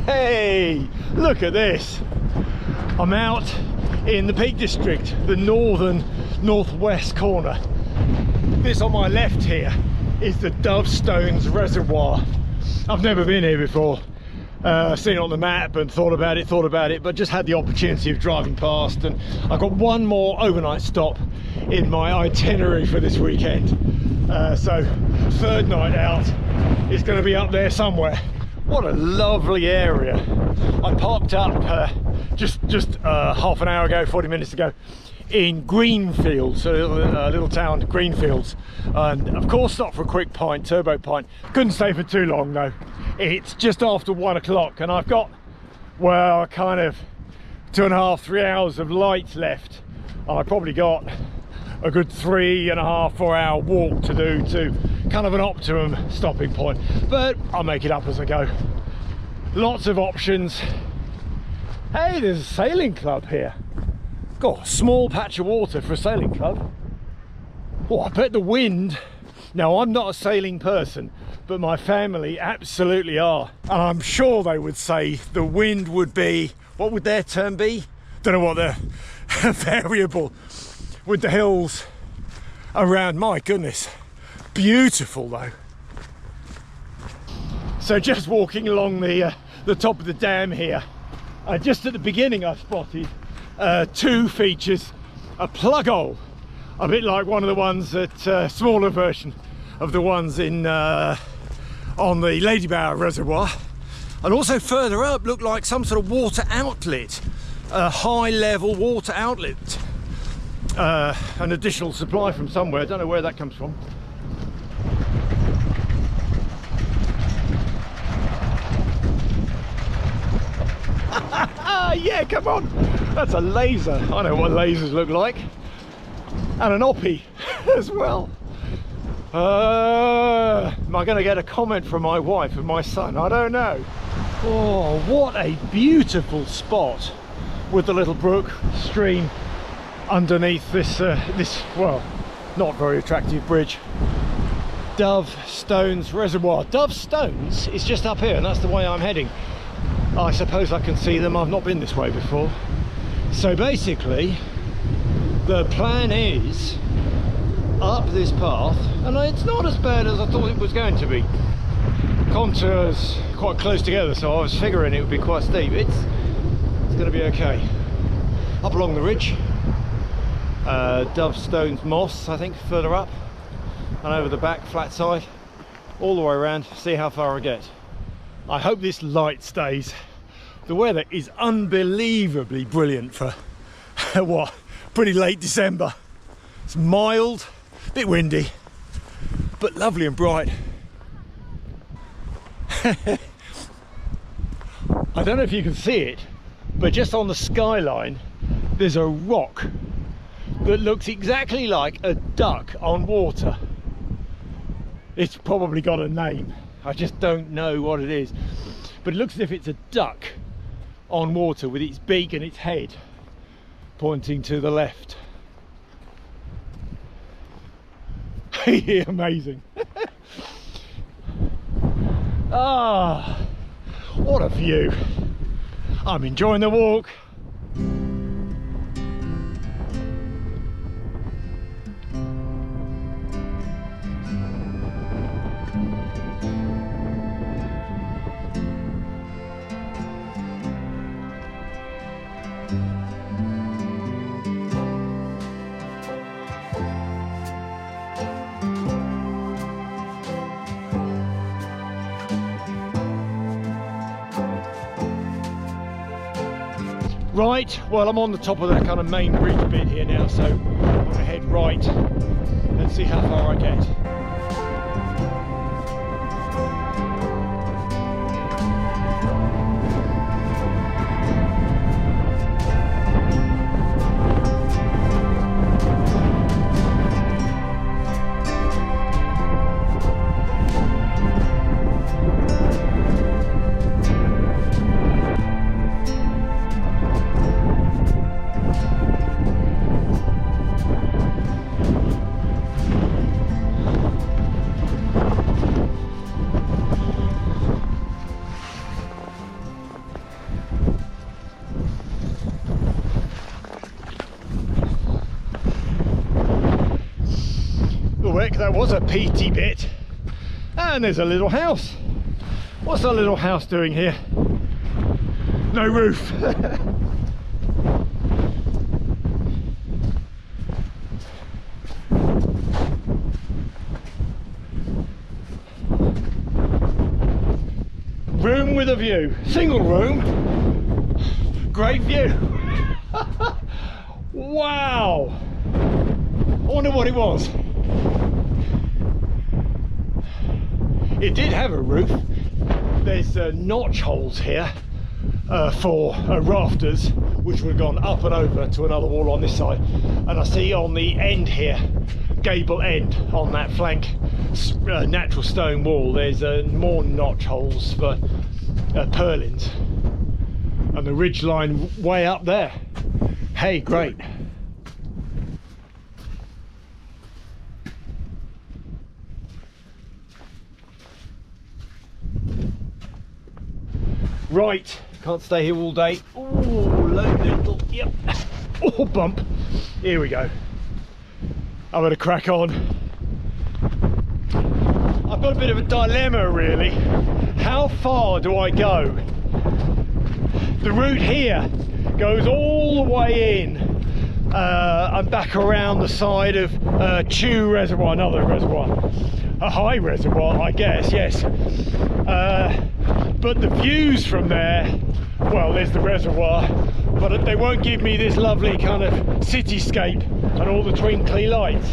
Hey, look at this. I'm out in the Peak District, the northwest corner. This on my left here is the Dove Stone Reservoir. I've never been here before. Seen it on the map and thought about it, but just had the opportunity of driving past, and I've got one more overnight stop in my itinerary for this weekend. So third night out is going to be up there somewhere. What a lovely area. I parked up just half an hour ago, 40 minutes ago, in Greenfields, a little town, Greenfields, and of course stopped for a quick pint, turbo pint. Couldn't stay for too long though. It's just after 1 o'clock and I've got, well, kind of 2.5, 3 hours of light left, and I probably got a good 3.5, 4 hour walk to do to kind of an optimum stopping point, but I'll make it up as I go. Lots of options. Hey, there's a sailing club here. Got a small patch of water for a sailing club. Oh, I bet the wind. Now, I'm not a sailing person, but my family absolutely are, and I'm sure they would say the wind would be, what would their term be? Don't know what the variable with the hills around. My goodness, beautiful though. So just walking along the top of the dam here, just at the beginning I spotted two features, a plug hole, a bit like one of the ones that smaller version of the ones in on the Ladybrow Reservoir, and also further up looked like some sort of water outlet, a high level water outlet, an additional supply from somewhere. I don't know where that comes from. Yeah, come on, that's a laser. I know what lasers look like, and an oppie as well. Am I going to get a comment from my wife and my son? I don't know. Oh, what a beautiful spot with the little brook stream underneath this well, not very attractive bridge. Dove Stones Reservoir. Dove Stones is just up here, and that's the way I'm heading. I suppose I can see them. I've not been this way before. So basically the plan is up this path, and it's not as bad as I thought it was going to be. Contours quite close together, so I was figuring it would be quite steep. It's going to be okay. Up along the ridge, Dove Stone's moss, I think, further up, and over the back flat side, all the way around. See how far I get. I hope this light stays. The weather is unbelievably brilliant for what, pretty late December. It's mild, a bit windy, but lovely and bright. I don't know if you can see it, but just on the skyline there's a rock that looks exactly like a duck on water. It's probably got a name, I just don't know what it is, but it looks as if it's a duck on water with its beak and its head pointing to the left. Amazing. Ah, what a view. I'm enjoying the walk. Right, well, I'm on the top of that kind of main bridge bit here now, so I'm going to head right and see how far I get. quick. That was a peaty bit. And there's a little house. What's that little house doing here? No roof. Room with a view. Single room. Great view. Wow. I wonder what it was. It did have a roof. There's notch holes here for rafters, which would have gone up and over to another wall on this side. And I see on the end here, gable end on that flank natural stone wall, there's more notch holes for purlins, and the ridge line way up there. Hey, great. Right, can't stay here all day. Oh, little, yep. Oh, bump. Here we go. I'm gonna crack on. I've got a bit of a dilemma really. How far do I go? The route here goes all the way in and back around the side of Chew Reservoir, another reservoir. A high reservoir, I guess, yes. But the views from there, well, there's the reservoir, but they won't give me this lovely kind of cityscape and all the twinkly lights.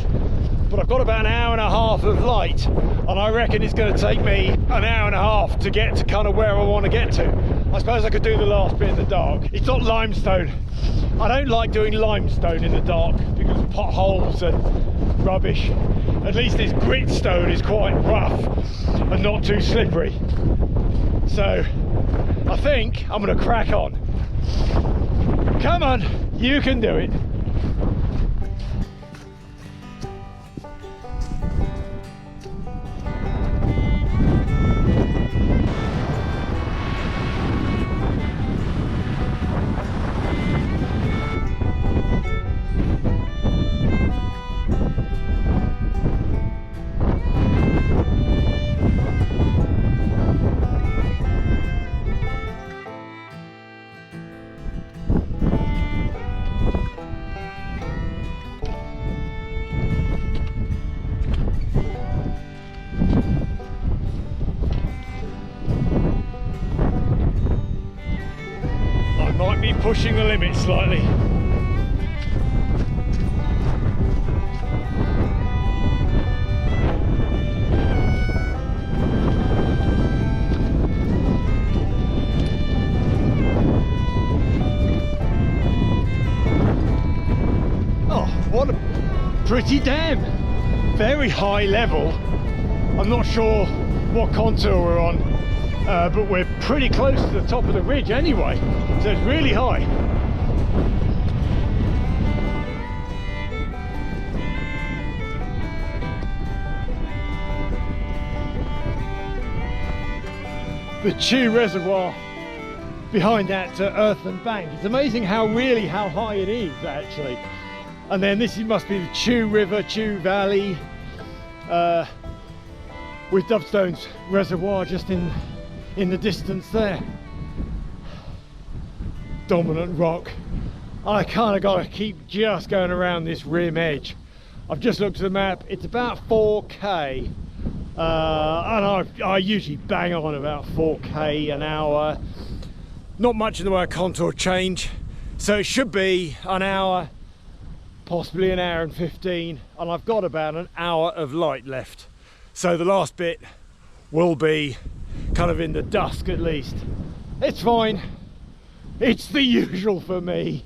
But I've got about an hour and a half of light, and I reckon it's going to take me an hour and a half to get to kind of where I want to get to. I suppose I could do the last bit in the dark. It's not limestone. I don't like doing limestone in the dark because of potholes and rubbish. At least this grit stone is quite rough and not too slippery. So I think I'm going to crack on. Come on, you can do it. Pushing the limit slightly. Oh, what a pretty dam. Very high level. I'm not sure what contour we're on, but we're pretty close to the top of the ridge anyway, so it's really high. The Chew Reservoir behind that earthen bank. It's amazing how high it is actually. And then this must be the Chew River, Chew Valley, with Dove Stone Reservoir just in the distance there. Dominant rock. I kind of got to keep just going around this rim edge. I've just looked at the map. It's about 4k, and I usually bang on about 4k an hour. Not much in the way of contour change, so it should be an hour, possibly an hour and 15, and I've got about an hour of light left. So the last bit will be kind of in the dusk at least. It's fine. It's the usual for me.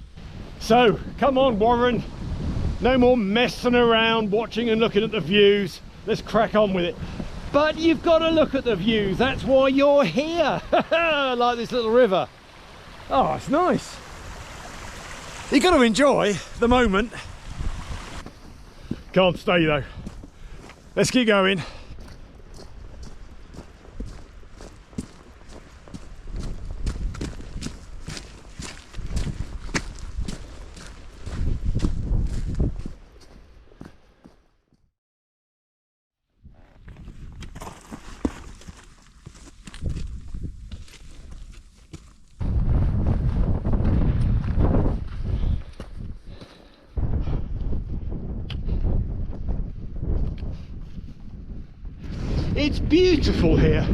So come on, Warren, no more messing around watching and looking at the views. Let's crack on with it. But you've got to look at the views, that's why you're here. Like this little river. Oh, it's nice. You've got to enjoy the moment. Can't stay though. Let's keep going. It's beautiful here,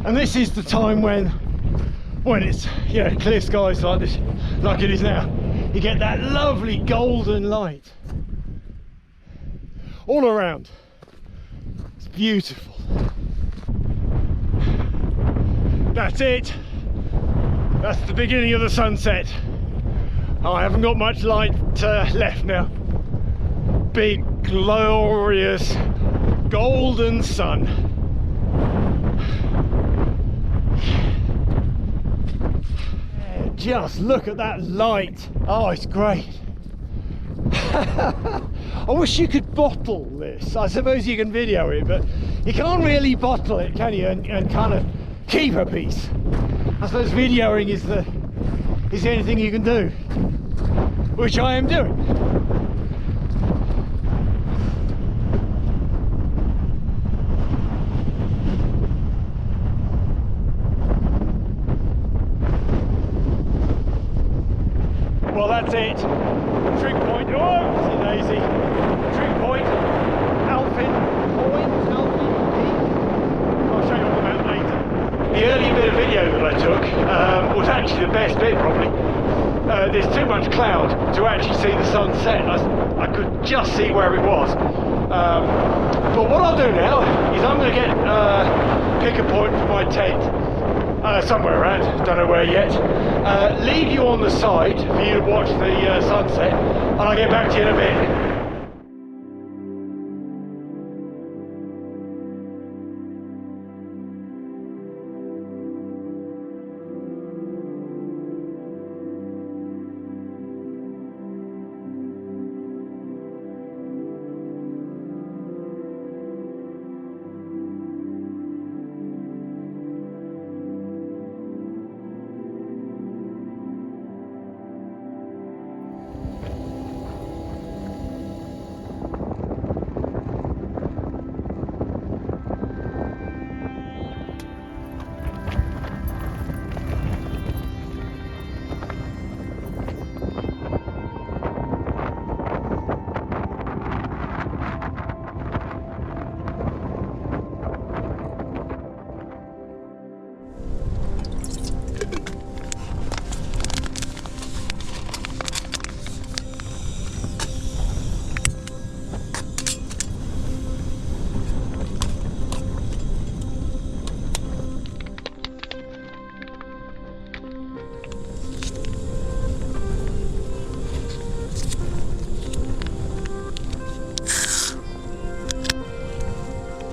and this is the time when it's, you know, clear skies like this, like it is now. You get that lovely golden light all around. It's beautiful. That's it. That's the beginning of the sunset. I haven't got much light left now. Big, glorious, golden sun. Yeah, just look at that light. Oh, it's great. I wish you could bottle this. I suppose you can video it, but you can't really bottle it, can you? And kind of keep a piece. I suppose videoing is the only thing you can do, which I am doing. Well, that's it. Trig point. Oh, daisy. Trig point. Alphin Peak. I'll show you on the map later. The early bit of video that I took was actually the best bit, probably. There's too much cloud to actually see the sun set. I could just see where it was. But what I'll do now is I'm going to pick a point for my tent. Somewhere around, don't know where yet. Leave you on the side for you to watch the sunset, and I'll get back to you in a bit.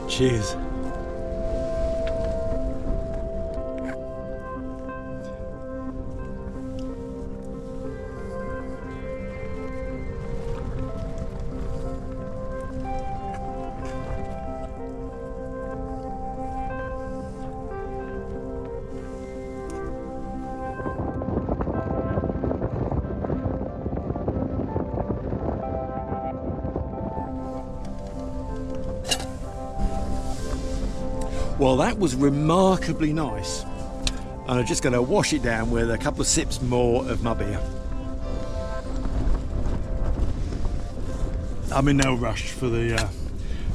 Cheers. Well, that was remarkably nice. I'm just going to wash it down with a couple of sips more of my beer. I'm in no rush for the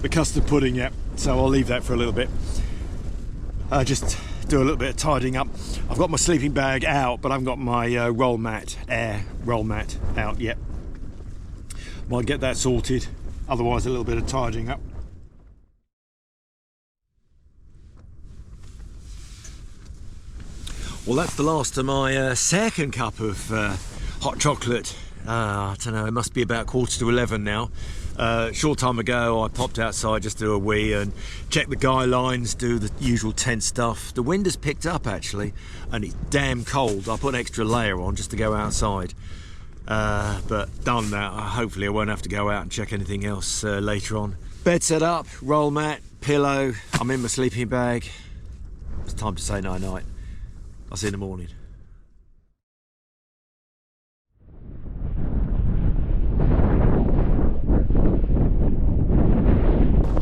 custard pudding yet, so I'll leave that for a little bit. Just do a little bit of tidying up. I've got my sleeping bag out, but I haven't got my air roll mat out yet. Might get that sorted, otherwise a little bit of tidying up. Well, that's the last of my second cup of hot chocolate. I don't know, it must be about 11:15 now. Short time ago I popped outside just to do a wee and check the guy lines, do the usual tent stuff. The wind has picked up actually, and it's damn cold. I put an extra layer on just to go outside. But done that, hopefully I won't have to go out and check anything else later on. Bed set up, roll mat, pillow, I'm in my sleeping bag. It's time to say night-night. I'll see you in the morning.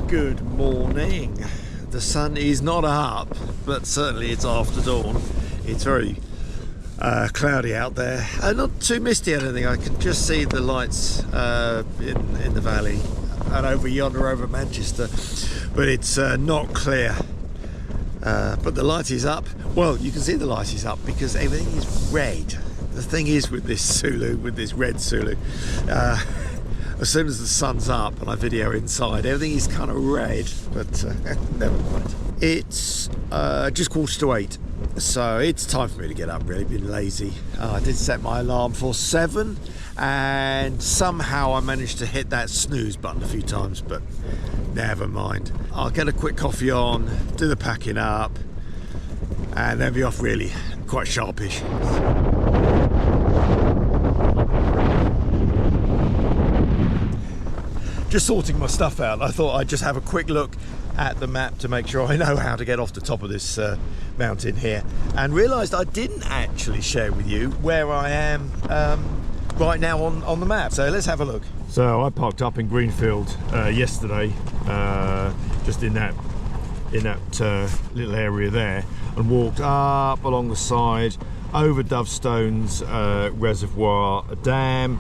Good morning. The sun is not up, but certainly it's after dawn. It's very cloudy out there. Not too misty, I don't think. I can just see the lights in the valley. and over yonder over Manchester, but it's not clear. But the light is up. Well, you can see the light is up because everything is red. The thing is with this Sulu, with this red Sulu, as soon as the sun's up and I video inside, everything is kind of red, but never mind. It's just 7:45, so it's time for me to get up, really. Been lazy. I did set my alarm for 7, and somehow I managed to hit that snooze button a few times, but never mind. I'll get a quick coffee on, do the packing up, and then be off, really, quite sharpish. Just sorting my stuff out. I thought I'd just have a quick look at the map to make sure I know how to get off the top of this mountain here, and realised I didn't actually share with you where I am right now on the map. So let's have a look. So I parked up in Greenfield yesterday, just in that little area there, and walked up along the side over Dove Stone's Reservoir, a dam,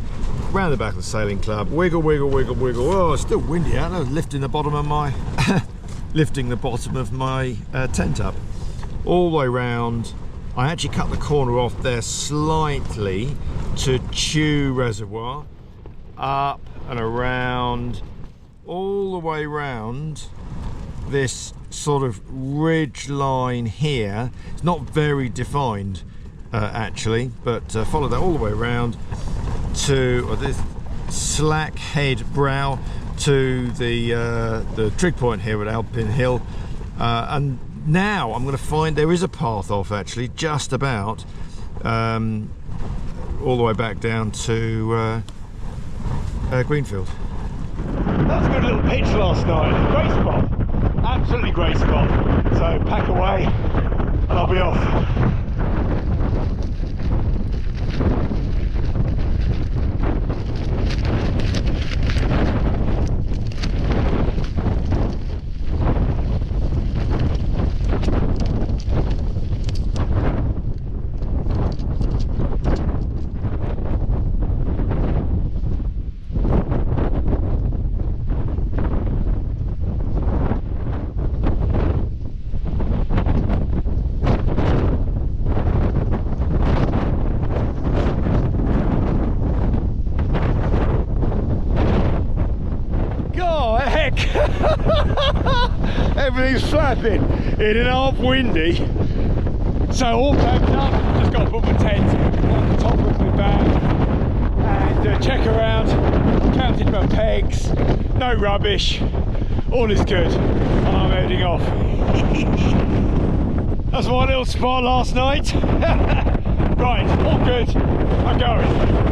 round the back of the sailing club, wiggle, wiggle, wiggle, wiggle. Oh, it's still windy out. I was lifting the bottom of my tent up, all the way round. I actually cut the corner off there slightly to Chew Reservoir, up and around, all the way round this sort of ridge line here. It's not very defined actually, but follow that all the way around to this slack head brow to the trig point here at Alphin Hill, and now I'm going to find there is a path off, actually, just about all the way back down to Greenfield. That's a good little pitch last night. Great spot, absolutely great spot. So pack away and I'll be off. Everything's flapping, in and half windy, so all packed up. Just got to put my tent on the top of my bag and check around, counted my pegs, no rubbish, all is good, and I'm heading off. That's my little spot last night. Right, all good, I'm going.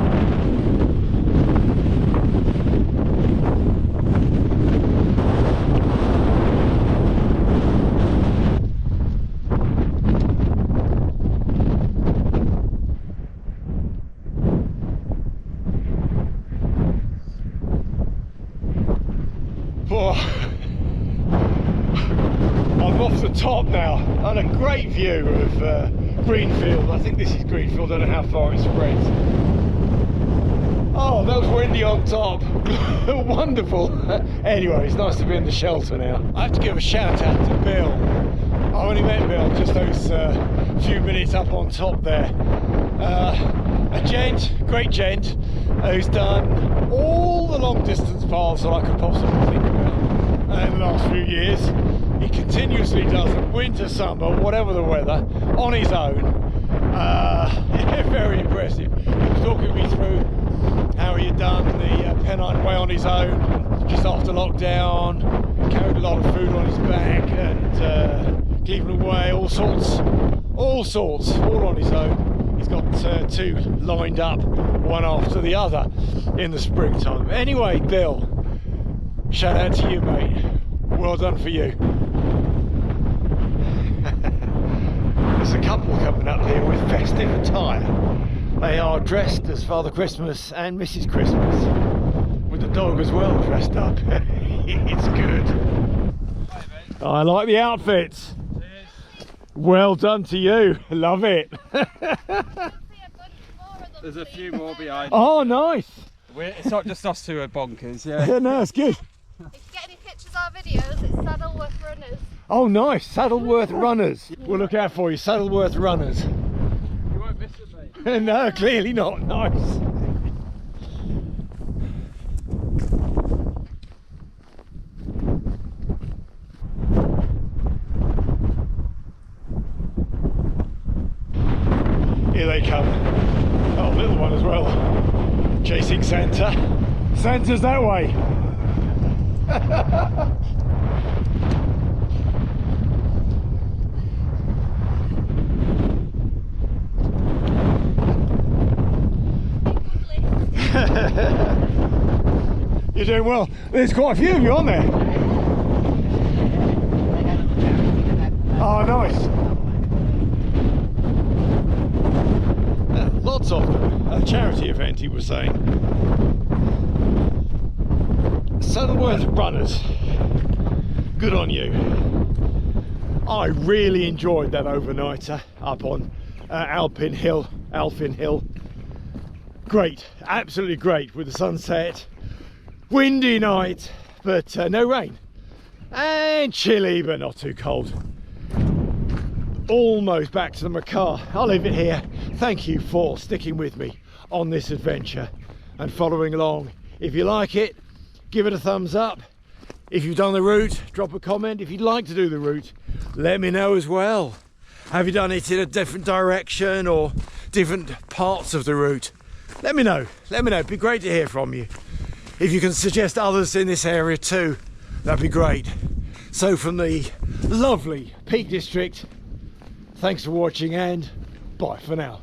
I'm off the top now, and a great view of Greenfield. I think this is Greenfield, I don't know how far it spreads. Oh, that was windy on top. Wonderful. Anyway, it's nice to be in the shelter now. I have to give a shout out to Bill. I only met Bill just those few minutes up on top there. A gent, great gent, who's done all the long distance paths that I could possibly think about in the last few years. He continuously does them, winter, summer, whatever the weather, on his own. Yeah, very impressive. He was talking me through how he had done the Pennine Way on his own just after lockdown, carried a lot of food on his back, and Cleveland Way, all sorts, all on his own. He's got two lined up, one after the other, in the springtime. Anyway, Bill, shout out to you, mate. Well done for you. There's a couple coming up here with festive attire. They are dressed as Father Christmas and Mrs. Christmas, with the dog as well dressed up. It's good. Hi, mate. I like the outfits. Cheers. Well done to you. Love it. There's a few more behind. Oh, nice. It's not just us two are bonkers, yeah. Yeah, no, it's good. If you get any pictures or videos, it's Saddleworth Runners. Oh nice, Saddleworth Runners. We'll look out for you, Saddleworth Runners. You won't miss it, mate. No, clearly not. Nice. Here they come. Oh, little one as well. Chasing Santa. Santa's that way. You're doing well. There's quite a few of you on there. Oh, nice. Lots of them. A charity event, he was saying. Saddleworth Runners. Good on you. I really enjoyed that overnighter up on Alphin Hill. Great, absolutely great with the sunset. Windy night, but no rain. And chilly, but not too cold. Almost back to the car. I'll leave it here. Thank you for sticking with me on this adventure and following along. If you like it, give it a thumbs up. If you've done the route, drop a comment. If you'd like to do the route, let me know as well. Have you done it in a different direction or different parts of the route? Let me know. Let me know. It'd be great to hear from you. If you can suggest others in this area too, that'd be great. So from the lovely Peak District, thanks for watching and bye for now.